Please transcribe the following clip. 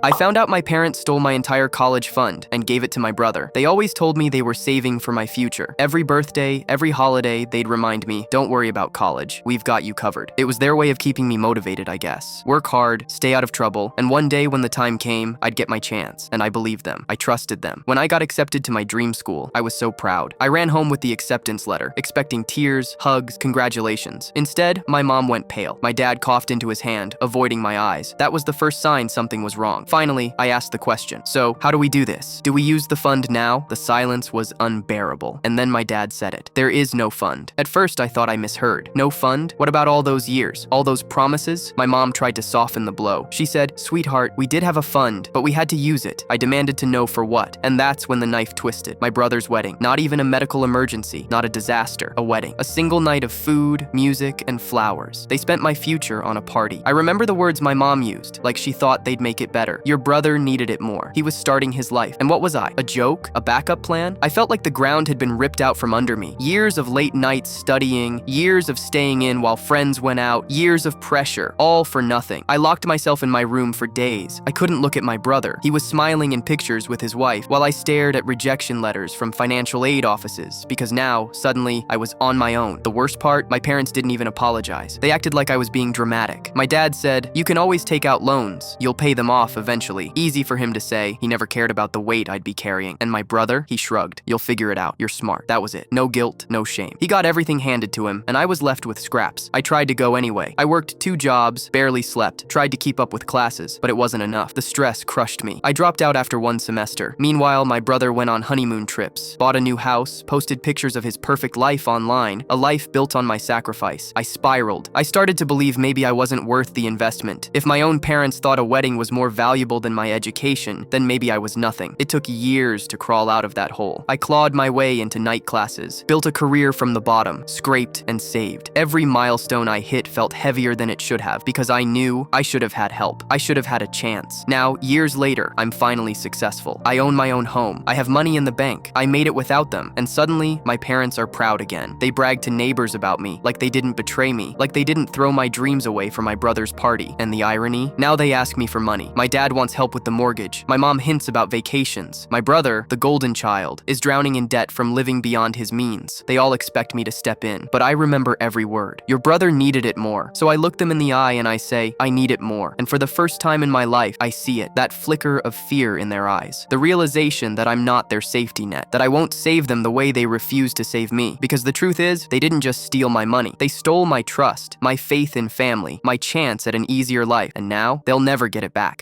I found out my parents stole my entire college fund and gave it to my brother. They always told me they were saving for my future. Every birthday, every holiday, they'd remind me, don't worry about college. We've got you covered. It was their way of keeping me motivated, I guess. Work hard, stay out of trouble, and one day when the time came, I'd get my chance. And I believed them. I trusted them. When I got accepted to my dream school, I was so proud. I ran home with the acceptance letter, expecting tears, hugs, congratulations. Instead, my mom went pale. My dad coughed into his hand, avoiding my eyes. That was the first sign something was wrong. Finally, I asked the question. So, how do we do this? Do we use the fund now? The silence was unbearable. And then my dad said it. There is no fund. At first, I thought I misheard. No fund? What about all those years? All those promises? My mom tried to soften the blow. She said, "Sweetheart, we did have a fund, but we had to use it." I demanded to know for what. And that's when the knife twisted. My brother's wedding. Not even a medical emergency. Not a disaster. A wedding. A single night of food, music, and flowers. They spent my future on a party. I remember the words my mom used, like she thought they'd make it better. Your brother needed it more. He was starting his life. And what was I? A joke? A backup plan? I felt like the ground had been ripped out from under me. Years of late nights studying, years of staying in while friends went out, years of pressure, all for nothing. I locked myself in my room for days. I couldn't look at my brother. He was smiling in pictures with his wife while I stared at rejection letters from financial aid offices because now, suddenly, I was on my own. The worst part, my parents didn't even apologize. They acted like I was being dramatic. My dad said, "You can always take out loans. You'll pay them off eventually." Easy for him to say. He never cared about the weight I'd be carrying. And my brother, he shrugged. "You'll figure it out. You're smart." That was it. No guilt, no shame. He got everything handed to him, and I was left with scraps. I tried to go anyway. I worked 2 jobs, barely slept, tried to keep up with classes, but it wasn't enough. The stress crushed me. I dropped out after 1 semester. Meanwhile, my brother went on honeymoon trips, bought a new house, posted pictures of his perfect life online, a life built on my sacrifice. I spiraled. I started to believe maybe I wasn't worth the investment. If my own parents thought a wedding was more valuable than my education, then maybe I was nothing. It took years to crawl out of that hole. I clawed my way into night classes, built a career from the bottom, scraped and saved. Every milestone I hit felt heavier than it should have because I knew I should have had help. I should have had a chance. Now, years later, I'm finally successful. I own my own home. I have money in the bank. I made it without them. And suddenly, my parents are proud again. They brag to neighbors about me, like they didn't betray me, like they didn't throw my dreams away for my brother's party. And the irony? Now they ask me for money. My dad wants help with the mortgage. My mom hints about vacations. My brother, the golden child, is drowning in debt from living beyond his means. They all expect me to step in, but I remember every word. Your brother needed it more. So I look them in the eye and I say, I need it more. And for the first time in my life, I see it. That flicker of fear in their eyes. The realization that I'm not their safety net. That I won't save them the way they refuse to save me. Because the truth is, they didn't just steal my money. They stole my trust, my faith in family, my chance at an easier life. And now, they'll never get it back.